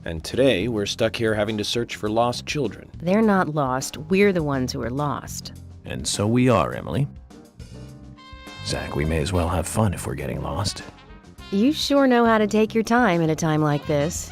And today, we're stuck here having to search for lost children. They're not lost. We're the ones who are lost. And so we are, Emily. Zach, we may as well have fun if we're getting lost. You sure know how to take your time at a time like this.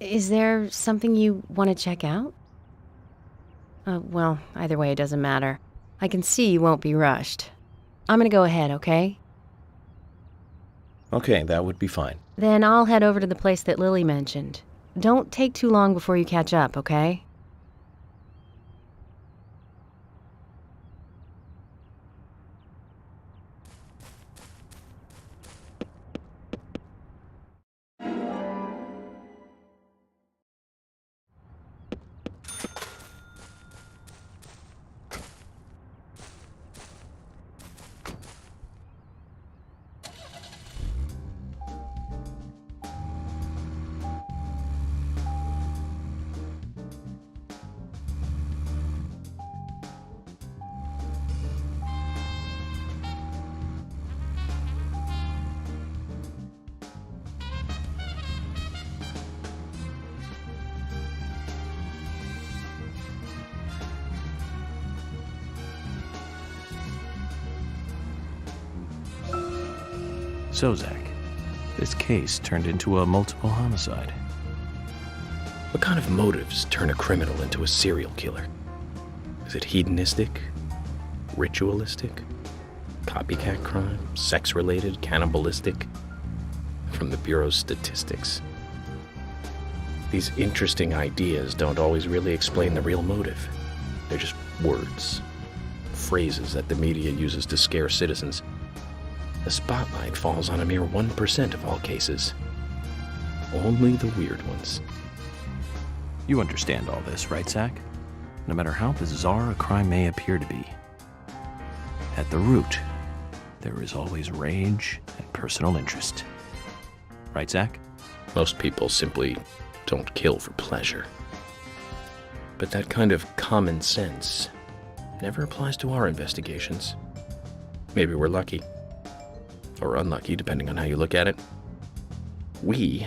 Is there something you want to check out? Well, either way, it doesn't matter. I can see you won't be rushed. I'm gonna go ahead, okay? Okay, that would be fine. Then I'll head over to the place that Lily mentioned. Don't take too long before you catch up, okay? So, Zach, this case turned into a multiple homicide. What kind of motives turn a criminal into a serial killer? Is it hedonistic? Ritualistic? Copycat crime? Sex-related? Cannibalistic? From the Bureau's statistics. These interesting ideas don't always really explain the real motive. They're just words. Phrases that the media uses to scare citizens. The spotlight falls on a mere 1% of all cases. Only the weird ones. You understand all this, right, Zach? No matter how bizarre a crime may appear to be, at the root, there is always rage and personal interest. Right, Zach? Most people simply don't kill for pleasure. But that kind of common sense never applies to our investigations. Maybe we're lucky. Or unlucky, depending on how you look at it. We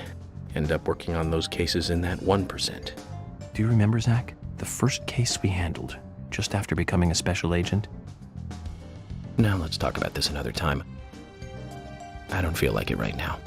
end up working on those cases in that 1%. Do you remember, Zach, the first case we handled just after becoming a special agent? Now let's talk about this another time. I don't feel like it right now.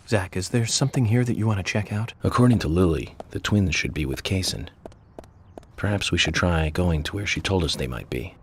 Zach, is there something here that you want to check out? According to Lily, the twins should be with Kaysen. Perhaps we should try going to where she told us they might be.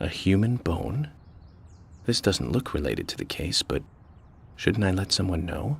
A human bone? This doesn't look related to the case, but shouldn't I let someone know?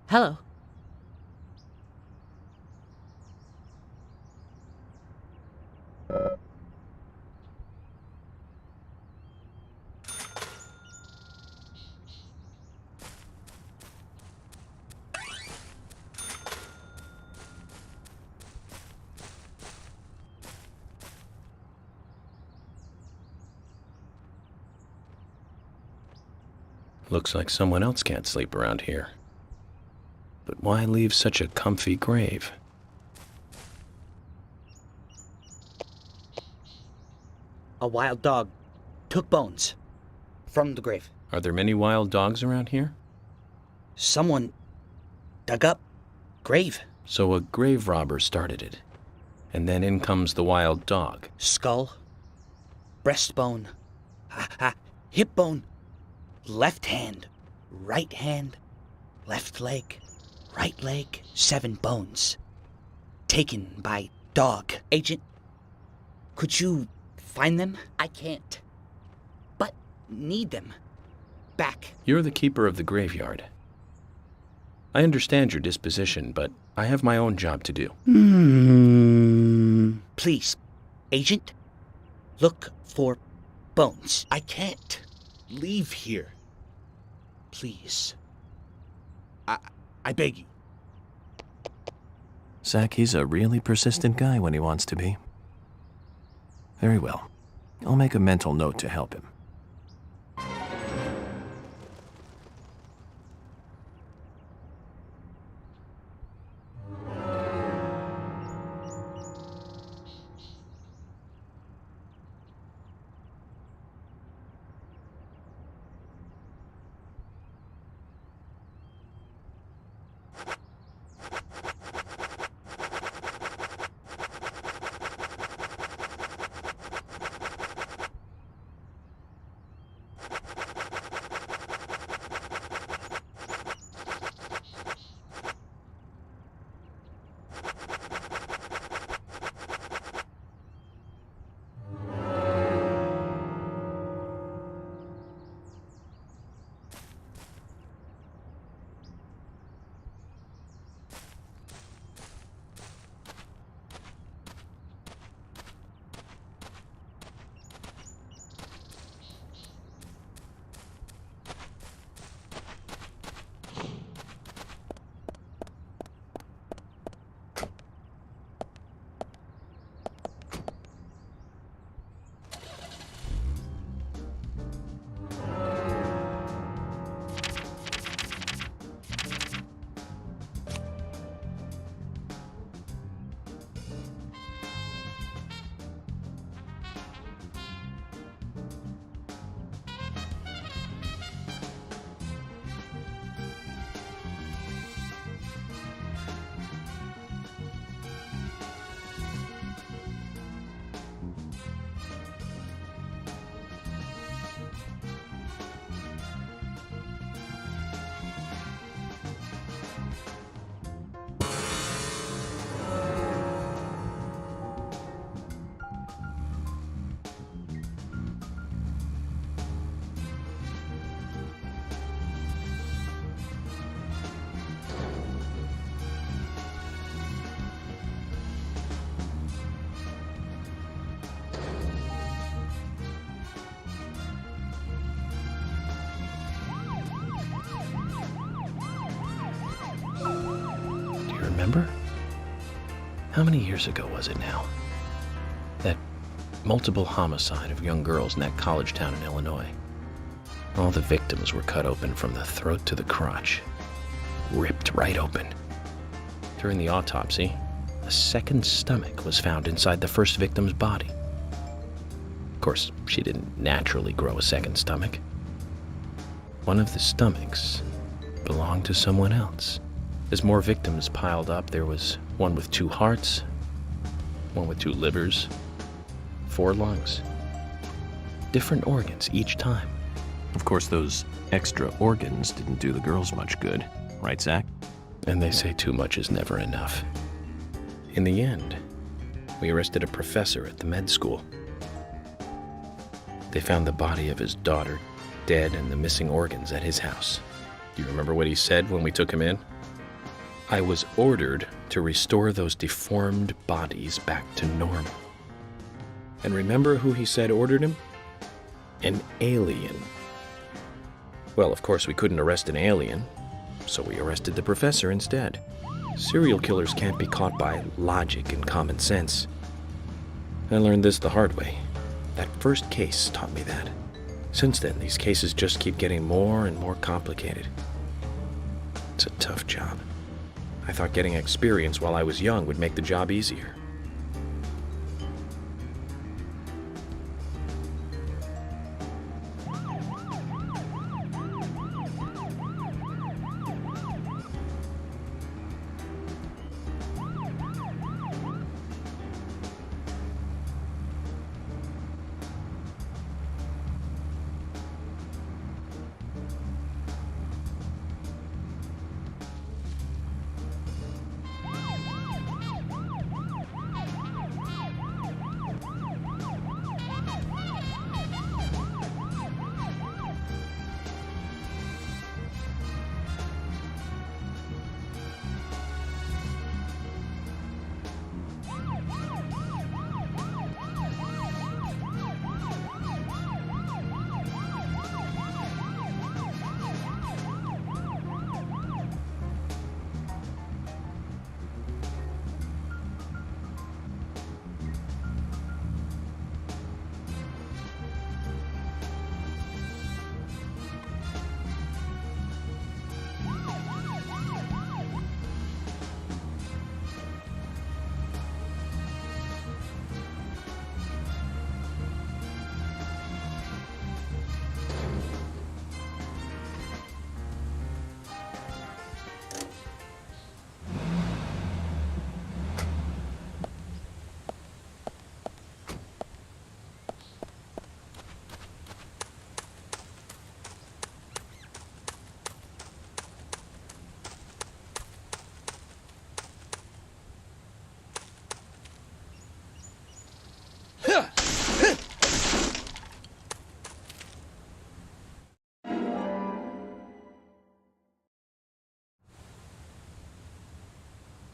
Hello. Looks like someone else can't sleep around here. But why leave such a comfy grave? A wild dog took bones from the grave. Are there many wild dogs around here? Someone dug up grave. So a grave robber started it. And then in comes the wild dog. Skull, breastbone, hip bone, left hand, right hand, left leg, right leg, 7 bones. Taken by dog. Agent, could you find them? I can't, but need them back. You're the keeper of the graveyard. I understand your disposition, but I have my own job to do. Please, Agent, look for bones. I can't leave here. Please. I beg you. Zach, he's a really persistent guy when he wants to be. Very well. I'll make a mental note to help him. remember? How many years ago was it now? That multiple homicide of young girls in that college town in Illinois. All the victims were cut open from the throat to the crotch. Ripped right open. During the autopsy, a second stomach was found inside the first victim's body. Of course, she didn't naturally grow a second stomach. One of the stomachs belonged to someone else. As more victims piled up, there was one with 2 hearts, one with 2 livers, 4 lungs. Different organs each time. Of course, those extra organs didn't do the girls much good, right, Zach? And they say too much is never enough. In the end, we arrested a professor at the med school. They found the body of his daughter dead and the missing organs at his house. Do you remember what he said when we took him in? I was ordered to restore those deformed bodies back to normal. And remember who he said ordered him? An alien. Well, of course, we couldn't arrest an alien, so we arrested the professor instead. Serial killers can't be caught by logic and common sense. I learned this the hard way. That first case taught me that. Since then, these cases just keep getting more and more complicated. It's a tough job. I thought getting experience while I was young would make the job easier.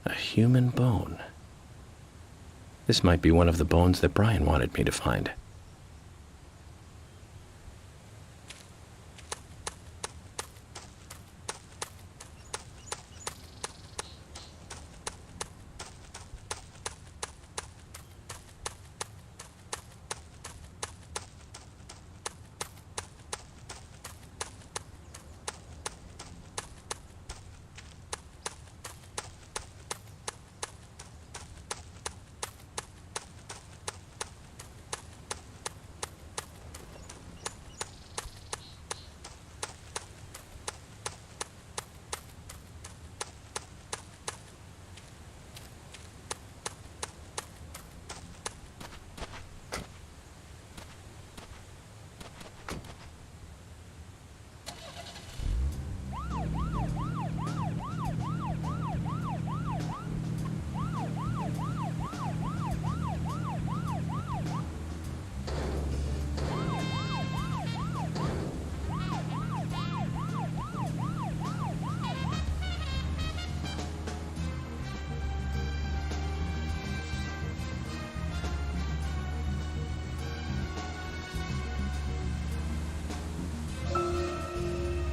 A human bone. This might be one of the bones that Brian wanted me to find.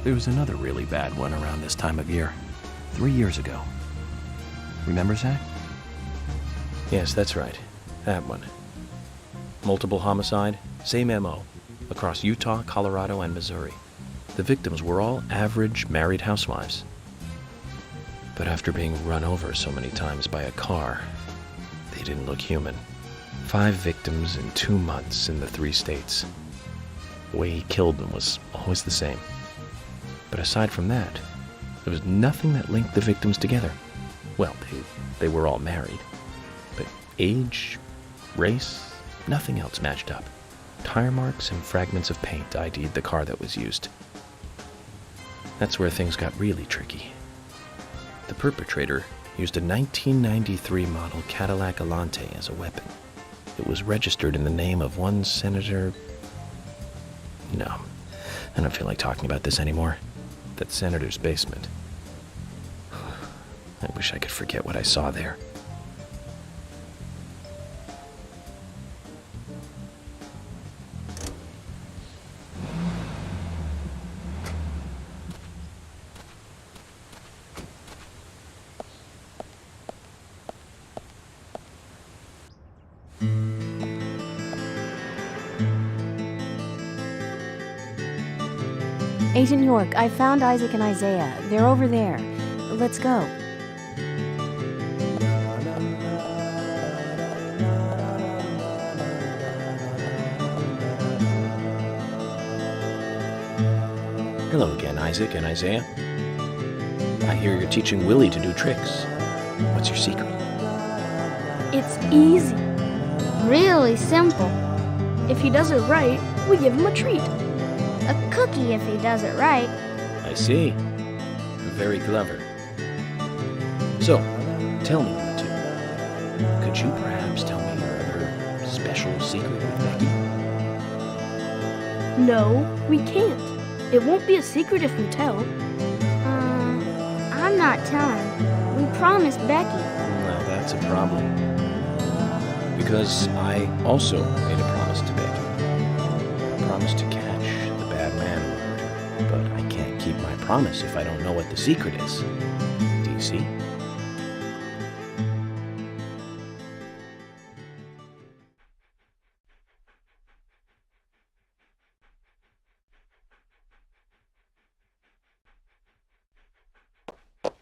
There was another really bad one around this time of year, 3 years ago. Remember, Zach? Yes, that's right. That one. Multiple homicide, same MO, across Utah, Colorado, and Missouri. The victims were all average married housewives. But after being run over so many times by a car, they didn't look human. 5 victims in 2 months in the 3 states. The way he killed them was always the same. But aside from that, there was nothing that linked the victims together. Well, they were all married. But age, race, nothing else matched up. Tire marks and fragments of paint ID'd the car that was used. That's where things got really tricky. The perpetrator used a 1993 model Cadillac Alante as a weapon. It was registered in the name of one Senator... No, I don't feel like talking about this anymore. That senator's basement. I wish I could forget what I saw there. Agent York, I found Isaac and Isaiah. They're over there. Let's go. Hello again, Isaac and Isaiah. I hear you're teaching Willie to do tricks. What's your secret? It's easy. Really simple. If he does it right, we give him a treat. A cookie if he does it right. I see. Very clever. So, tell me, you two. Could you perhaps tell me your other special secret with Becky? No, we can't. It won't be a secret if we tell. I'm not telling. We promised Becky. Well, that's a problem. Because I also made a promise to Becky. I promised to catch the bad man who hurt her. But I can't keep my promise if I don't know what the secret is. Do you see?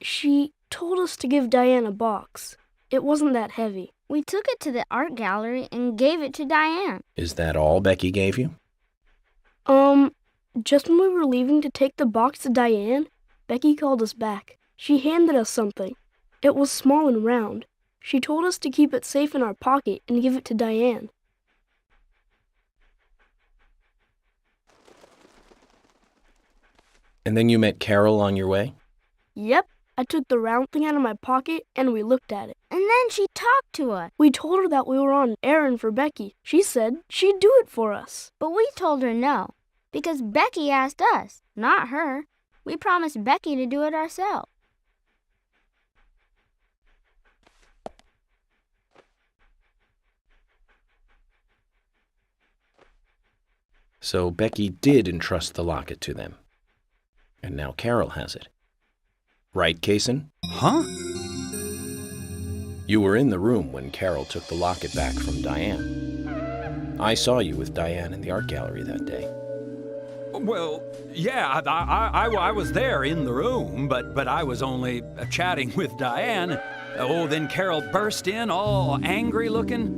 She told us to give Diane a box. It wasn't that heavy. We took it to the art gallery and gave it to Diane. Is that all Becky gave you? Just when we were leaving to take the box to Diane, Becky called us back. She handed us something. It was small and round. She told us to keep it safe in our pocket and give it to Diane. And then you met Carol on your way? Yep, I took the round thing out of my pocket and we looked at it. And then she talked to us. We told her that we were on an errand for Becky. She said she'd do it for us. But we told her no, because Becky asked us, not her. We promised Becky to do it ourselves. So Becky did entrust the locket to them. And now Carol has it. Right, Kaysen? Huh? You were in the room when Carol took the locket back from Diane. I saw you with Diane in the art gallery that day. Well, yeah, I was there in the room, but I was only chatting with Diane. Oh, then Carol burst in, all angry looking.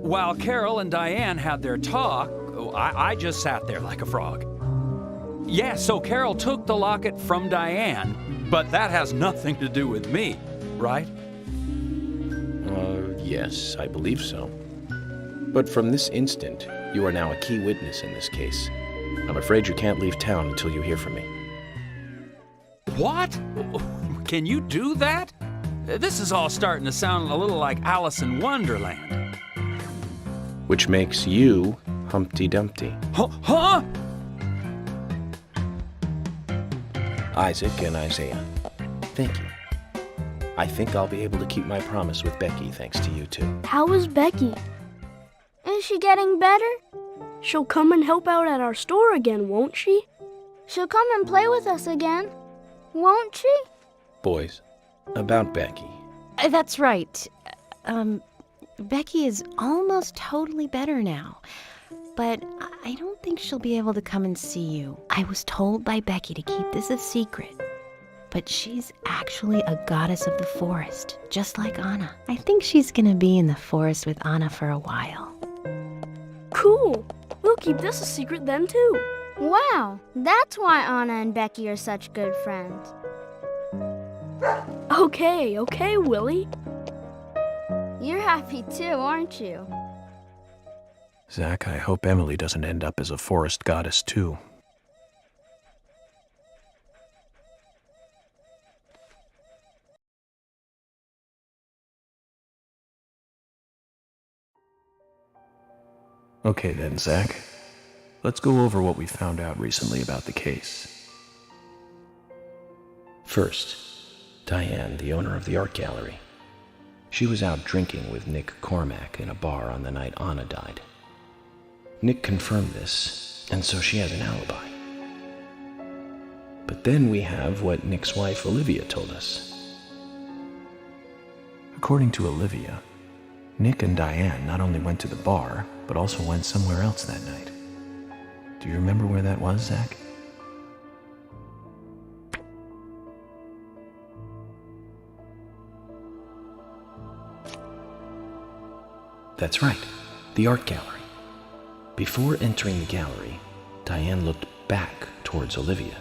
While Carol and Diane had their talk, I just sat there like a frog. Yeah, so Carol took the locket from Diane, but that has nothing to do with me, right? Yes, I believe so. But from this instant, you are now a key witness in this case. I'm afraid you can't leave town until you hear from me. What? Can you do that? This is all starting to sound a little like Alice in Wonderland. Which makes you Humpty Dumpty. Huh? Isaac and Isaiah, thank you. I think I'll be able to keep my promise with Becky thanks to you two. How is Becky? Is she getting better? She'll come and help out at our store again, won't she? She'll come and play with us again, won't she? Boys, about Becky. That's right. Becky is almost totally better now. But I don't think she'll be able to come and see you. I was told by Becky to keep this a secret. But she's actually a goddess of the forest, just like Anna. I think she's gonna be in the forest with Anna for a while. Cool. We'll keep this a secret then, too. Wow, that's why Anna and Becky are such good friends. Okay, Willie. You're happy too, aren't you? Zach, I hope Emily doesn't end up as a forest goddess, too. Okay then, Zach. Let's go over what we found out recently about the case. First, Diane, the owner of the art gallery. She was out drinking with Nick Cormack in a bar on the night Anna died. Nick confirmed this, and so she has an alibi. But then we have what Nick's wife Olivia told us. According to Olivia, Nick and Diane not only went to the bar, but also went somewhere else that night. Do you remember where that was, Zach? That's right, the art gallery. Before entering the gallery, Diane looked back towards Olivia,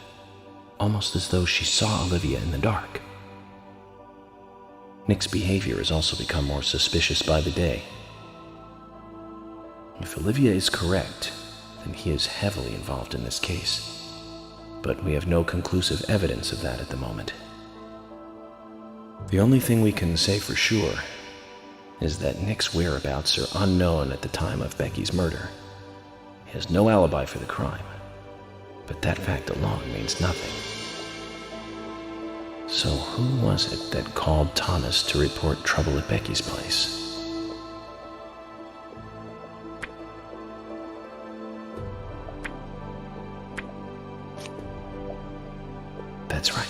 almost as though she saw Olivia in the dark. Nick's behavior has also become more suspicious by the day. If Olivia is correct, then he is heavily involved in this case. But we have no conclusive evidence of that at the moment. The only thing we can say for sure is that Nick's whereabouts are unknown at the time of Becky's murder. He has no alibi for the crime, but that fact alone means nothing. So who was it that called Thomas to report trouble at Becky's place? That's right.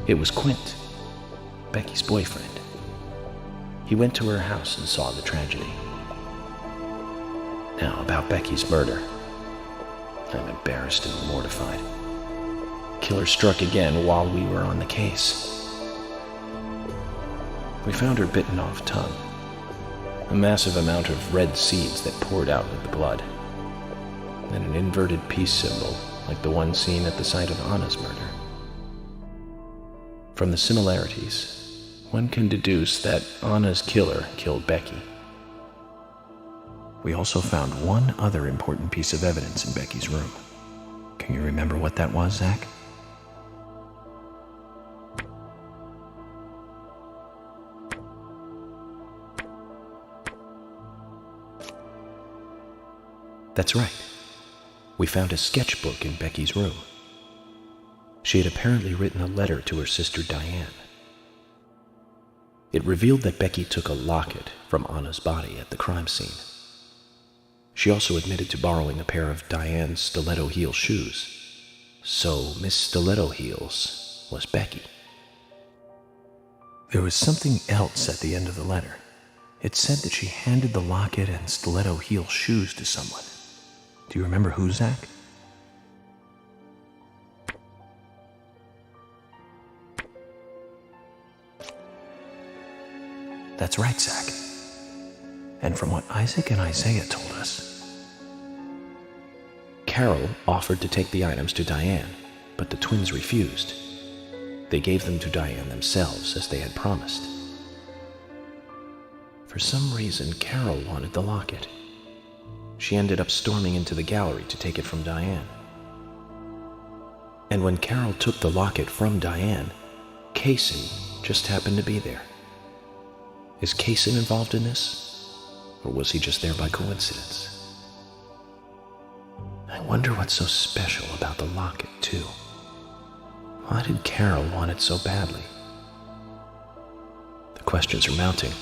It was Quint, Becky's boyfriend. He went to her house and saw the tragedy. Now, about Becky's murder. I'm embarrassed and mortified. Killer struck again while we were on the case. We found her bitten off tongue. A massive amount of red seeds that poured out with the blood. And an inverted peace symbol, like the one seen at the site of Anna's murder. From the similarities, one can deduce that Anna's killer killed Becky. We also found one other important piece of evidence in Becky's room. Can you remember what that was, Zach? That's right. We found a sketchbook in Becky's room. She had apparently written a letter to her sister Diane. It revealed that Becky took a locket from Anna's body at the crime scene. She also admitted to borrowing a pair of Diane's stiletto heel shoes. So Miss Stiletto Heels was Becky. There was something else at the end of the letter. It said that she handed the locket and stiletto heel shoes to someone. Do you remember who, Zach? That's right, Zach. And from what Isaac and Isaiah told us, Carol offered to take the items to Diane, but the twins refused. They gave them to Diane themselves, as they had promised. For some reason, Carol wanted the locket. She ended up storming into the gallery to take it from Diane. And when Carol took the locket from Diane, Kaysen just happened to be there. Is Kaysen involved in this? Or was he just there by coincidence? I wonder what's so special about the locket, too. Why did Carol want it so badly? The questions are mounting.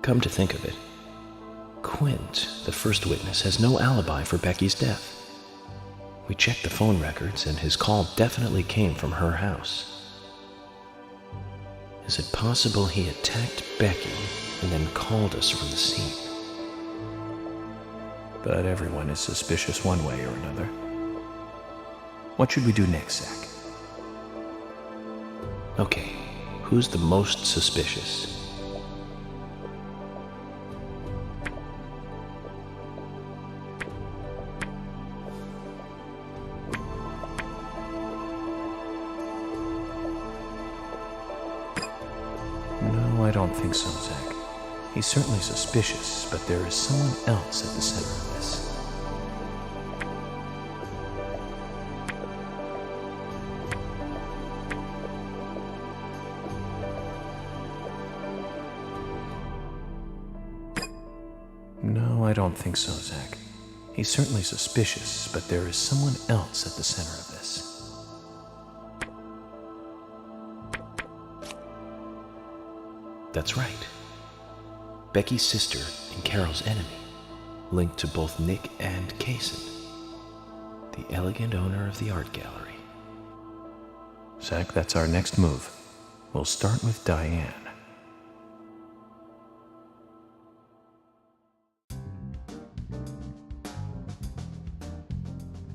Come to think of it, Quint, the first witness, has no alibi for Becky's death. We checked the phone records, and his call definitely came from her house. Is it possible he attacked Becky and then called us from the scene? But everyone is suspicious one way or another. What should we do next, Zach? Okay, who's the most suspicious? No, I don't think so, Zach. He's certainly suspicious, but there is someone else at the center of this. No, I don't think so, Zach. He's certainly suspicious, but there is someone else at the center of this. That's right. Becky's sister and Carol's enemy, linked to both Nick and Kaysen, the elegant owner of the art gallery. Zach, that's our next move. We'll start with Diane.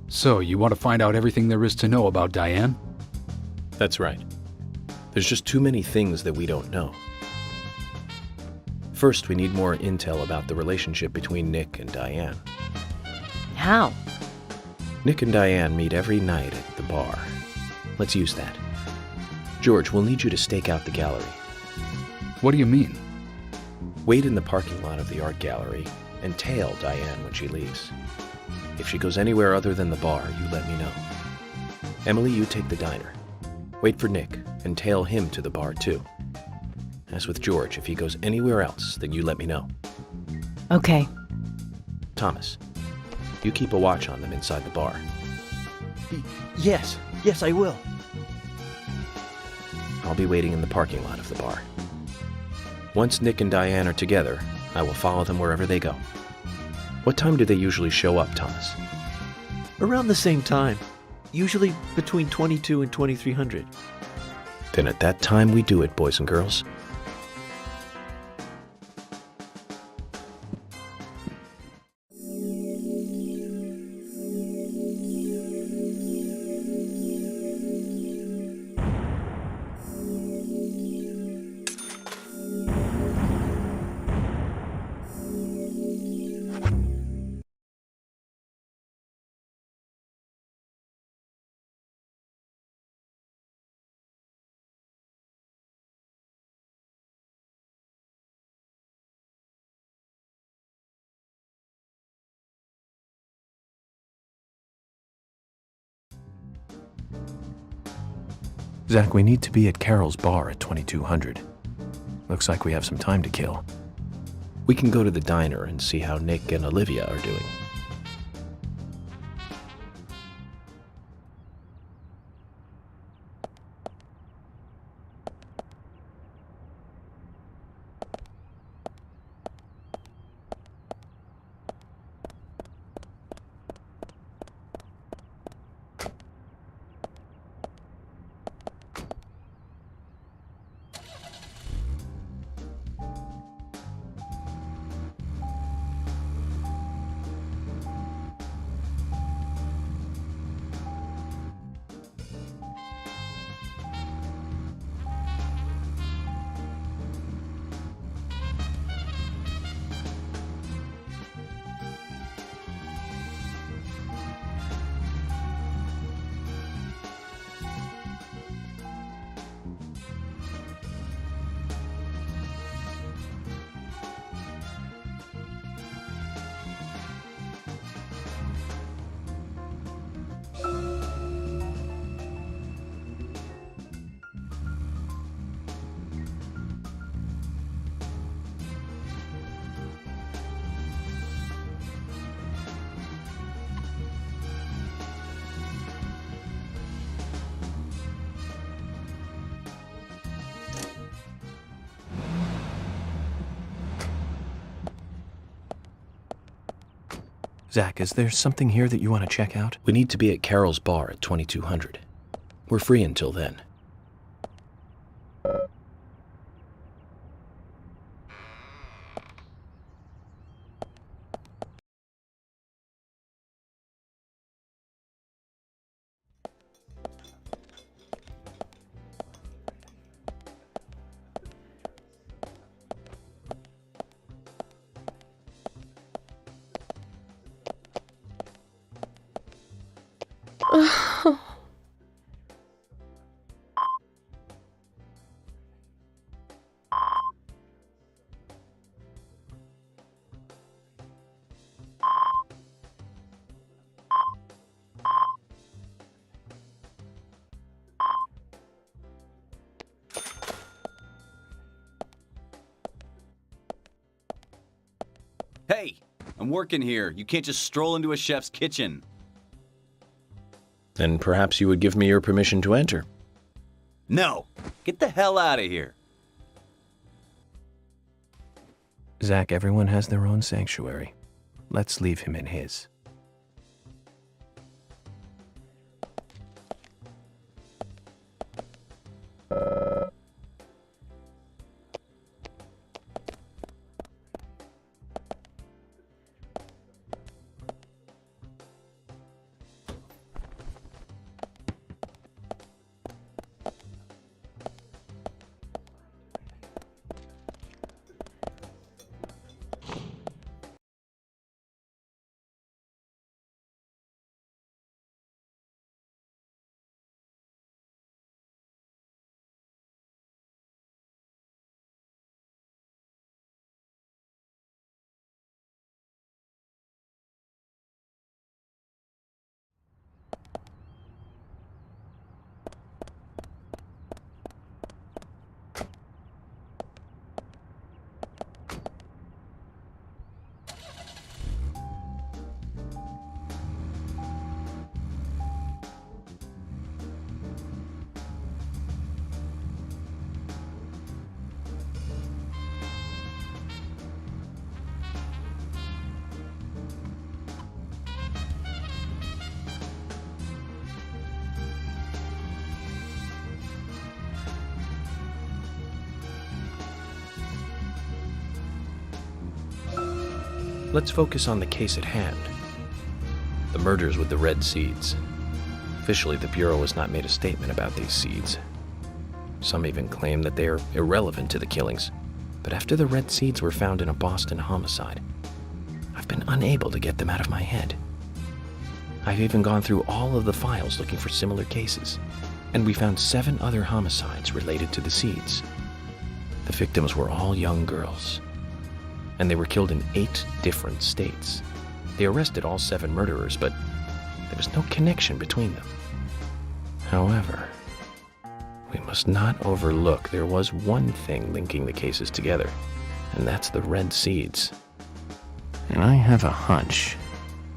So, you want to find out everything there is to know about Diane? That's right. There's just too many things that we don't know. First, we need more intel about the relationship between Nick and Diane. How? Nick and Diane meet every night at the bar. Let's use that. George, we'll need you to stake out the gallery. What do you mean? Wait in the parking lot of the art gallery and tail Diane when she leaves. If she goes anywhere other than the bar, you let me know. Emily, you take the diner. Wait for Nick and tail him to the bar too. As with George, if he goes anywhere else, then you let me know. Okay. Thomas, you keep a watch on them inside the bar. Yes, I will. I'll be waiting in the parking lot of the bar. Once Nick and Diane are together, I will follow them wherever they go. What time do they usually show up, Thomas? Around the same time. Usually between 22 and 2300. Then at that time we do it, boys and girls. Zach, we need to be at Carol's bar at 2200. Looks like we have some time to kill. We can go to the diner and see how Nick and Olivia are doing. Zach, is there something here that you want to check out? We need to be at Carol's bar at 2200. We're free until then. Hey, I'm working here. You can't just stroll into a chef's kitchen. Then perhaps you would give me your permission to enter. No! Get the hell out of here. Zach, everyone has their own sanctuary. Let's leave him in his. Let's focus on the case at hand. The murders with the red seeds. Officially, the Bureau has not made a statement about these seeds. Some even claim that they are irrelevant to the killings. But after the red seeds were found in a Boston homicide, I've been unable to get them out of my head. I've even gone through all of the files looking for similar cases, and we found 7 other homicides related to the seeds. The victims were all young girls, and they were killed in 8 different states. They arrested all 7 murderers, but there was no connection between them. However, we must not overlook there was one thing linking the cases together, and that's the red seeds. And I have a hunch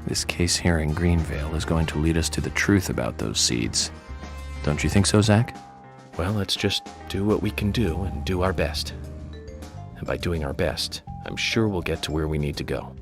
this case here in Greenvale is going to lead us to the truth about those seeds. Don't you think so, Zach? Well, let's just do what we can do and do our best. And by doing our best, I'm sure we'll get to where we need to go.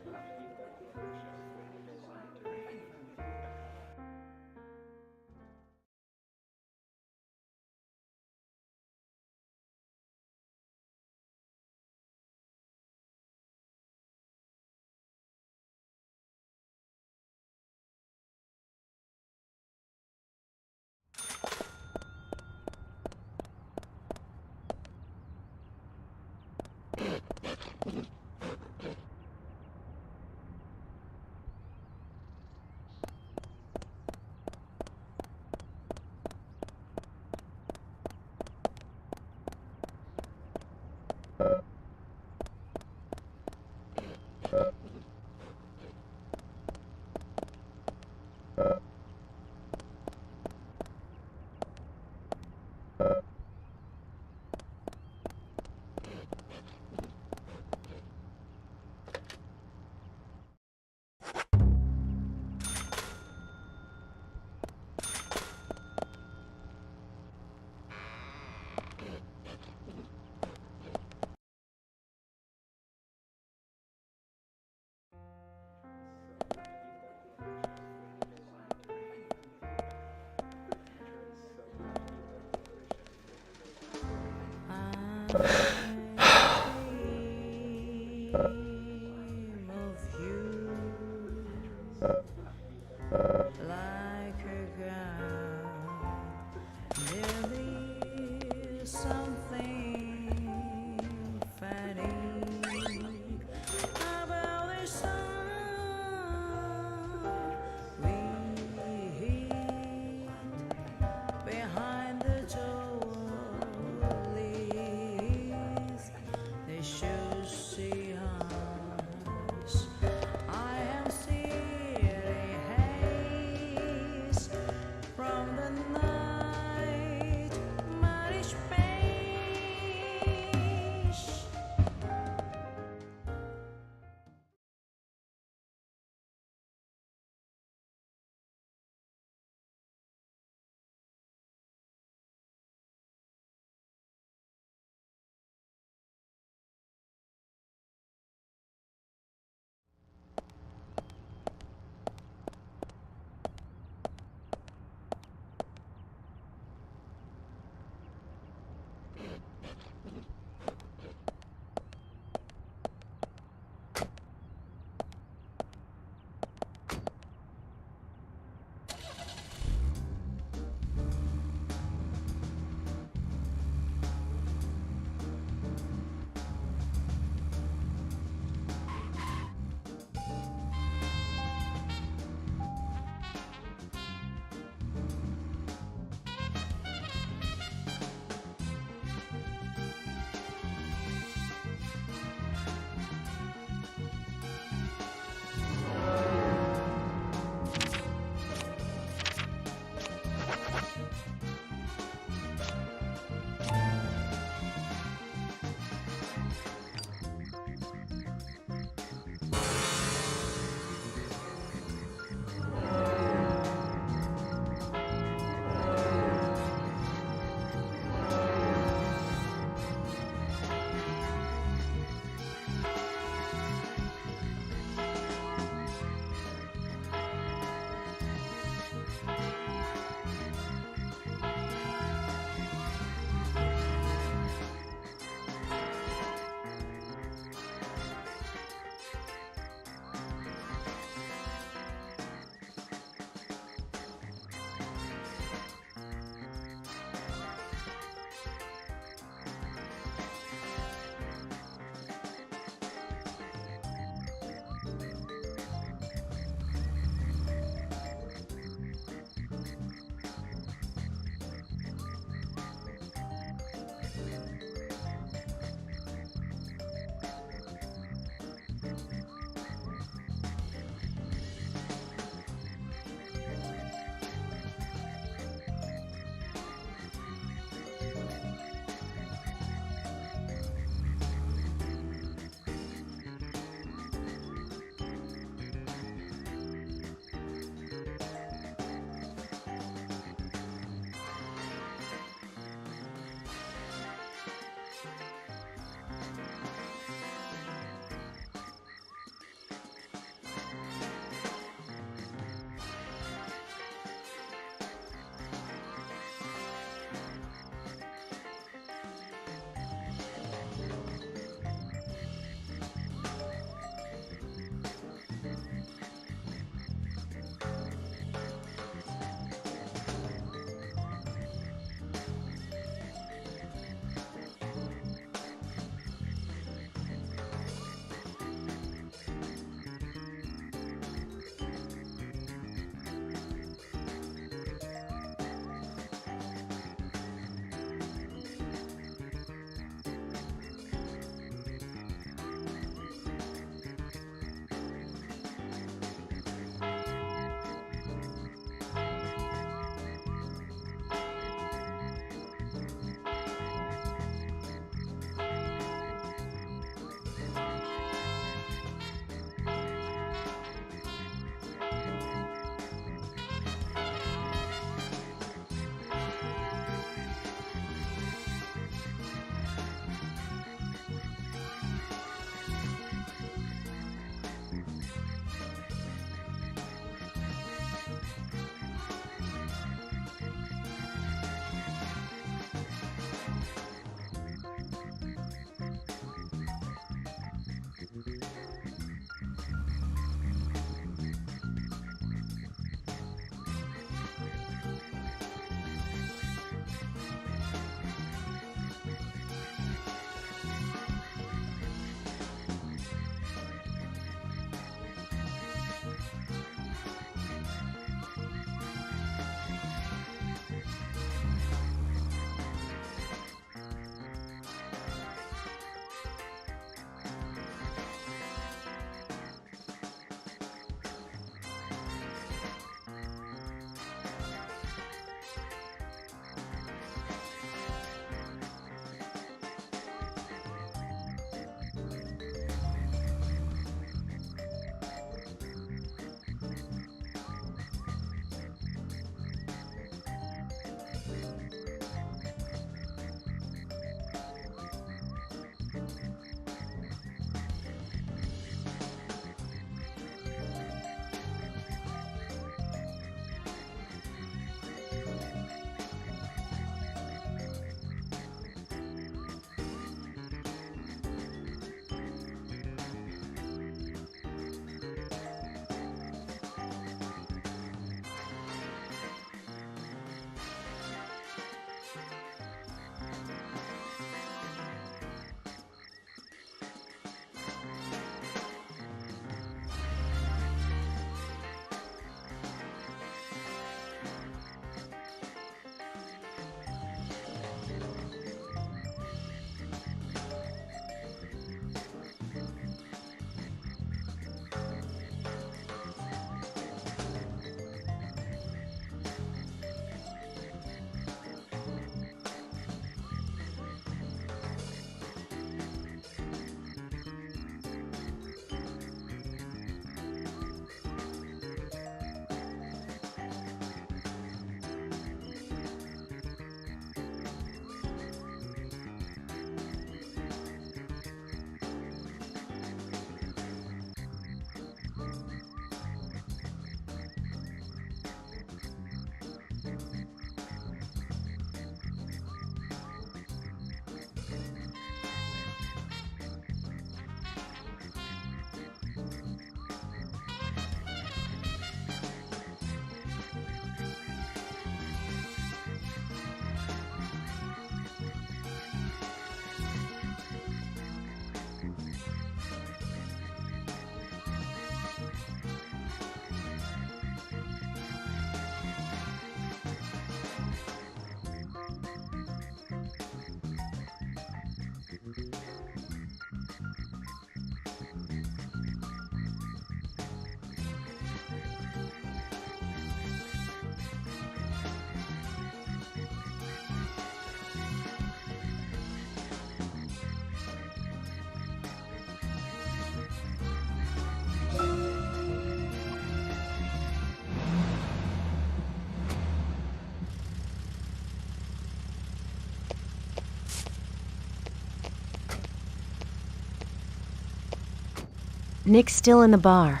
Nick's still in the bar.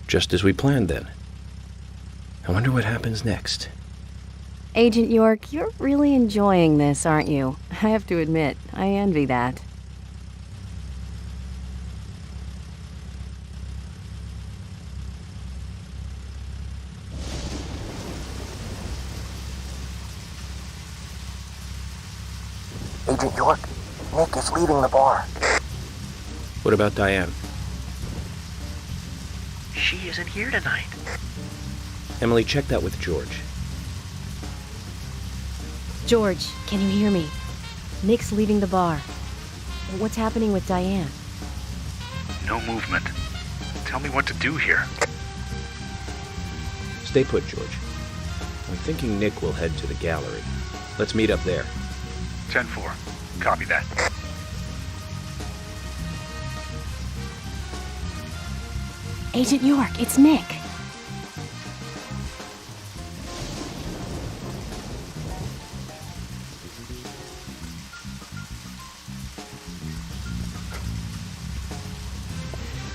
Just as we planned then. I wonder what happens next. Agent York, you're really enjoying this, aren't you? I have to admit, I envy that. Agent York, Nick is leaving the bar. What about Diane? She isn't here tonight. Emily, check that with George. George, can you hear me? Nick's leaving the bar. What's happening with Diane? No movement. Tell me what to do here. Stay put, George. I'm thinking Nick will head to the gallery. Let's meet up there. 10-4. Copy that. Agent York, it's Nick.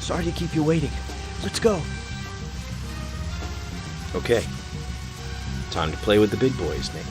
Sorry to keep you waiting. Let's go. Okay. Time to play with the big boys, Nick.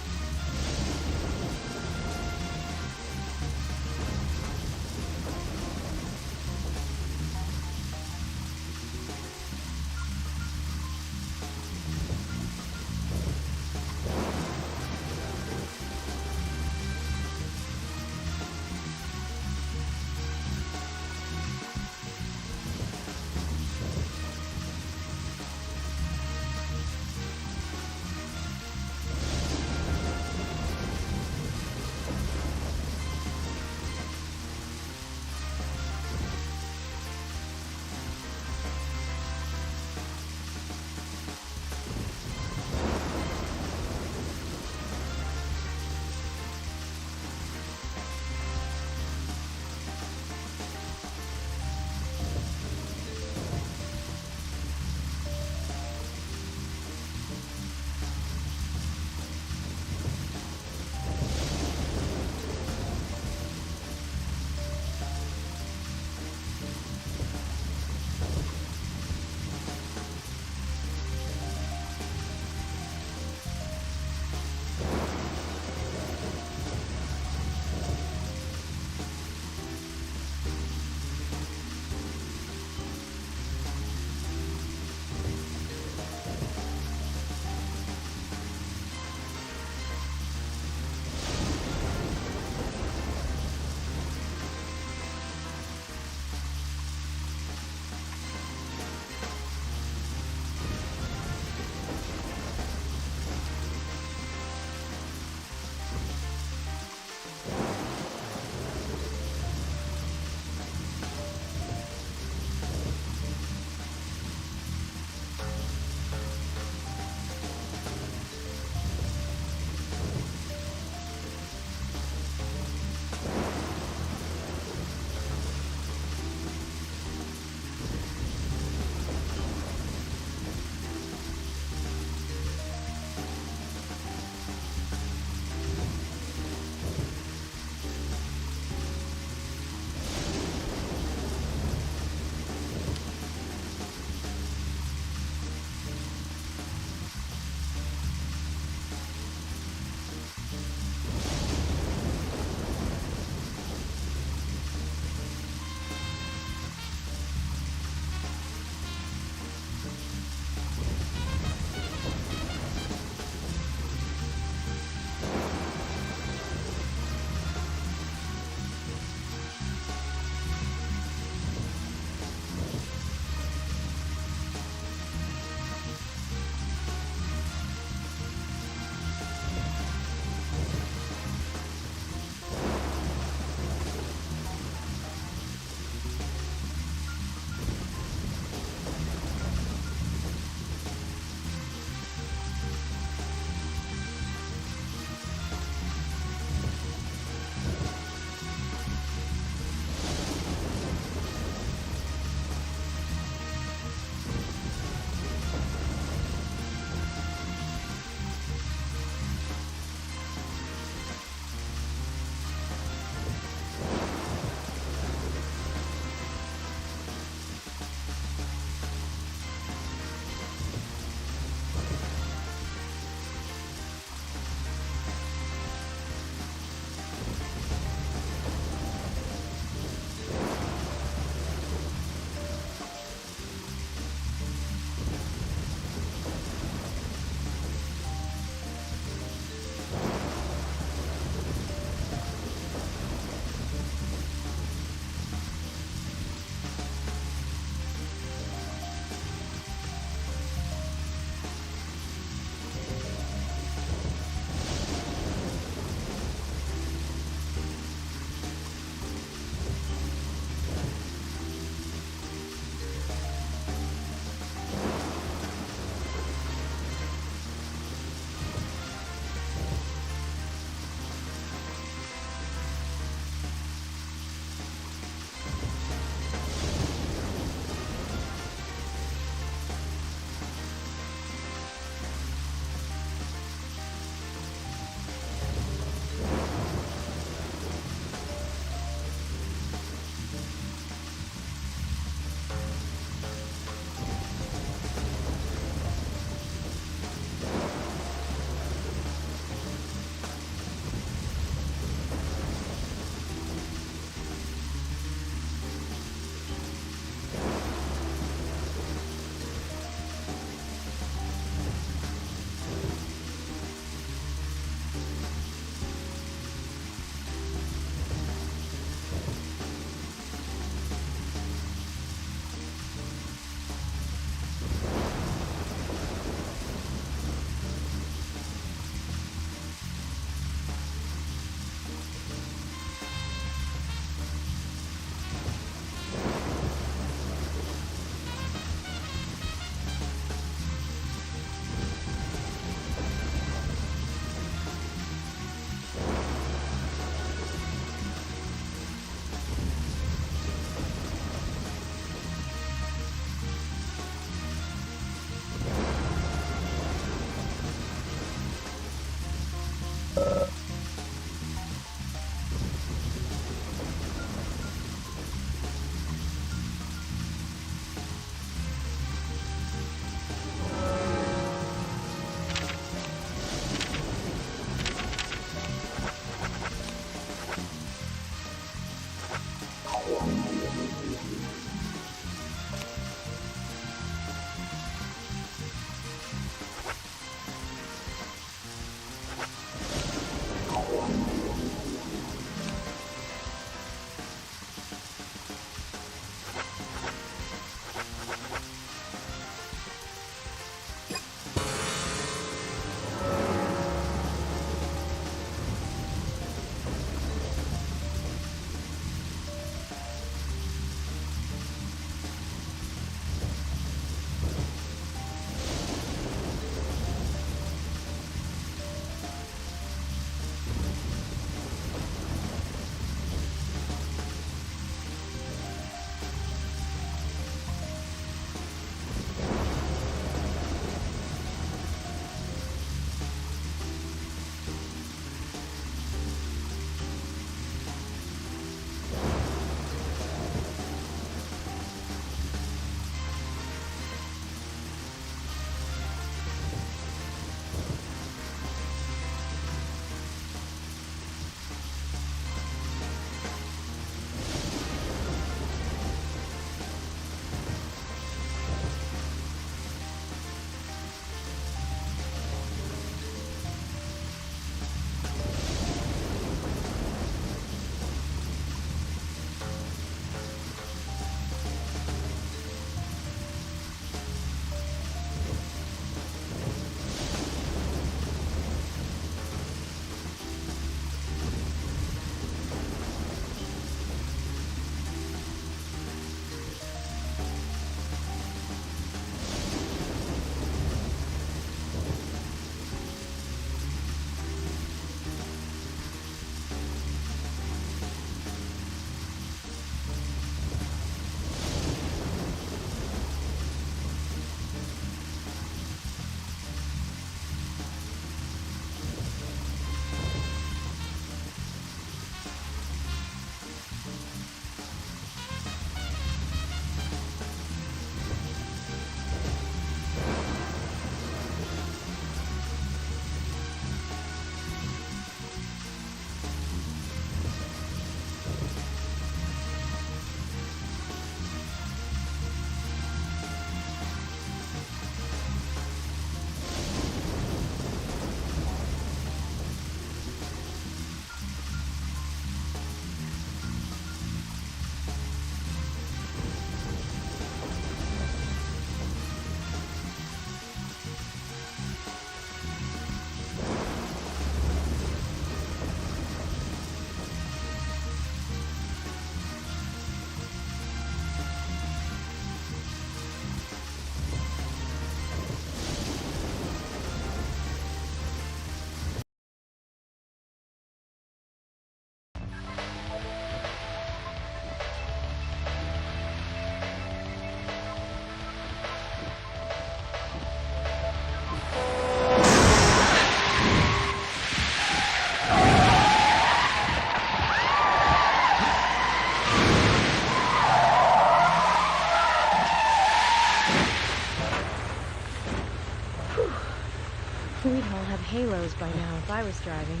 We'd all have halos by now if I was driving.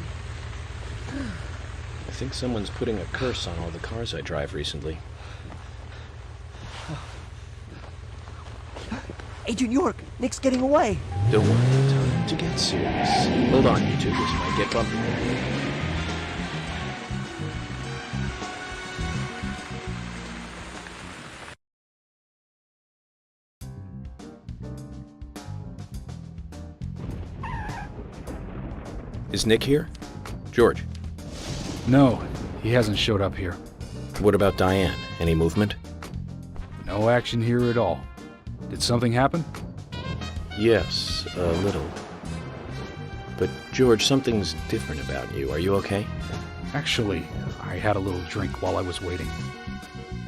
I think someone's putting a curse on all the cars I drive recently. Agent York, Nick's getting away. Don't want time to get serious. Hold on, you two. This might get bumpy. Is Nick here? George? No, he hasn't showed up here. What about Diane? Any movement? No action here at all. Did something happen? Yes, a little. But George, something's different about you. Are you okay? Actually, I had a little drink while I was waiting.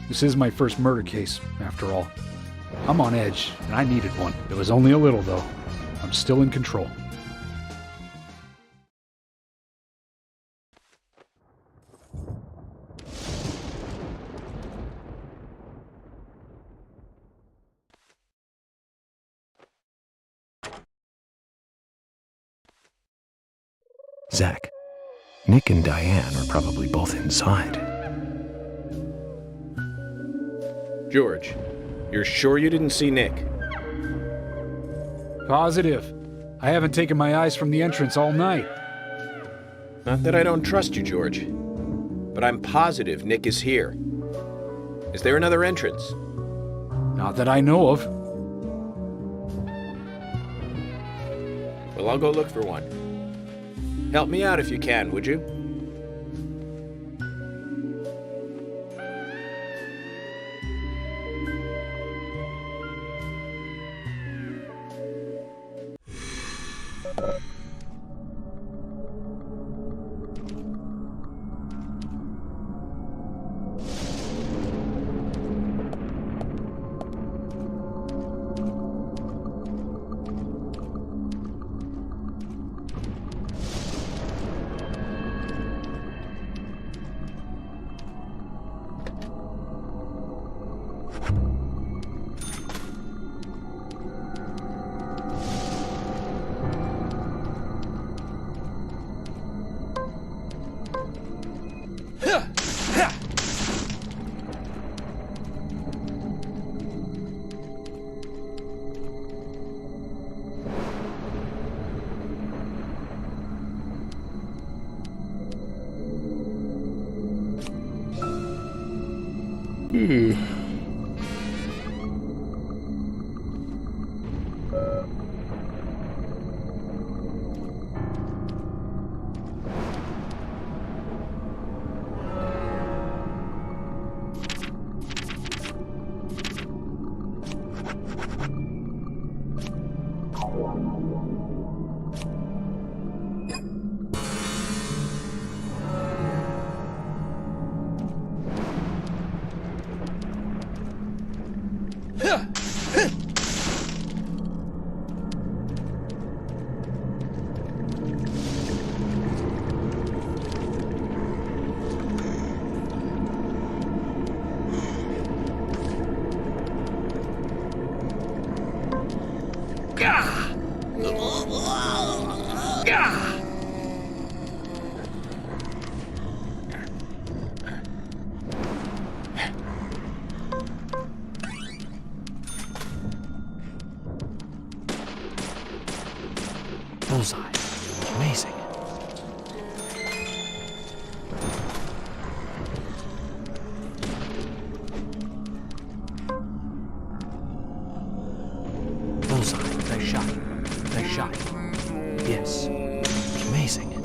This is my first murder case, after all. I'm on edge, and I needed one. It was only a little, though. I'm still in control. Zach, Nick and Diane are probably both inside. George, you're sure you didn't see Nick? Positive. I haven't taken my eyes from the entrance all night. Not that I don't trust you, George, but I'm positive Nick is here. Is there another entrance? Not that I know of. Well, I'll go look for one. Help me out if you can, would you? Bullseye. Amazing. Bullseye. Nice shot. Nice shot. Yes. Amazing. Amazing.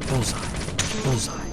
Bullseye. Bullseye.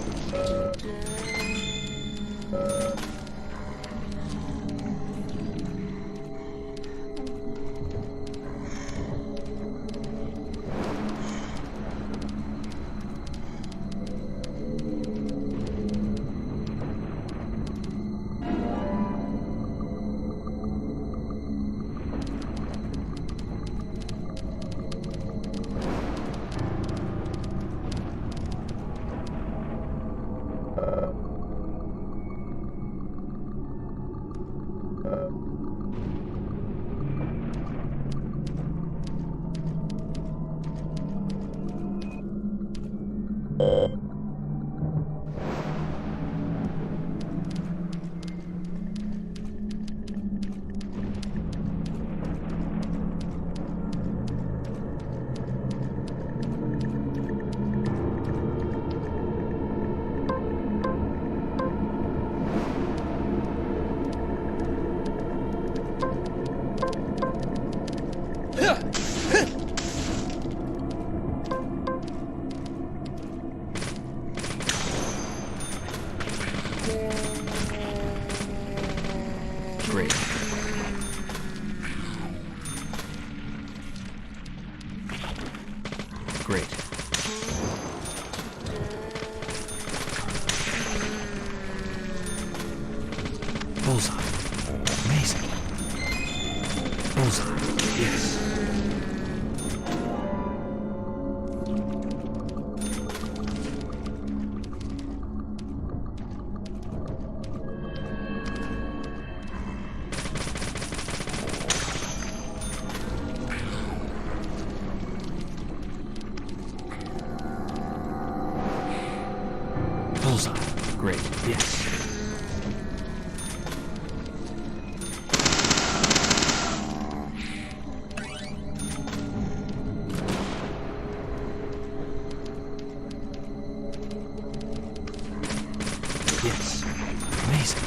Great. Great. Bullseye. Amazing. Bullseye. Yes. Bullseye. Great. Yes. Yes. Amazing.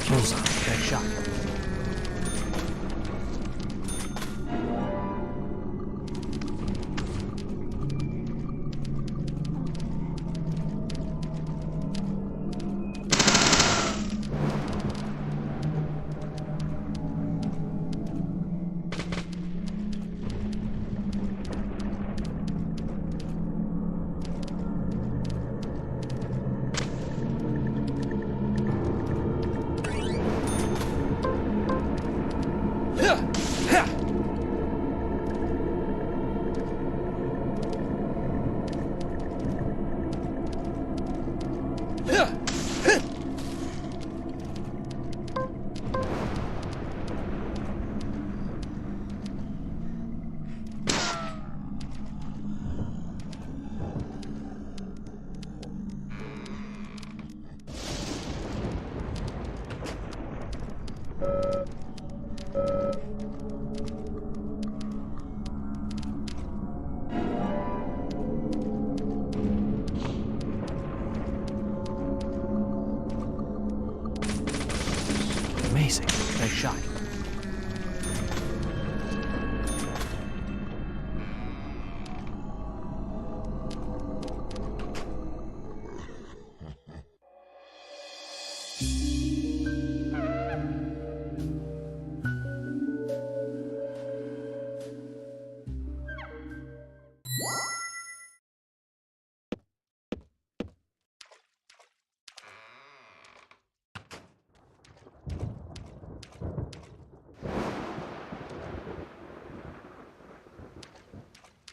Bullseye. Nice shot. Amazing. Nice shot.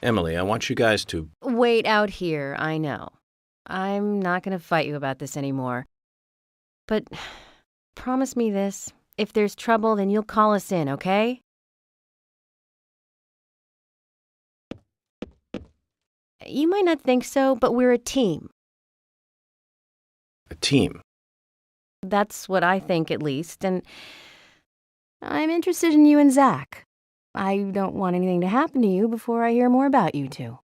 Emily, I want you guys to... Wait out here, I know. I'm not going to fight you about this anymore. But promise me this. If there's trouble, then you'll call us in, okay? You might not think so, but we're a team. A team? That's what I think, at least, and I'm interested in you and Zach. I don't want anything to happen to you before I hear more about you two.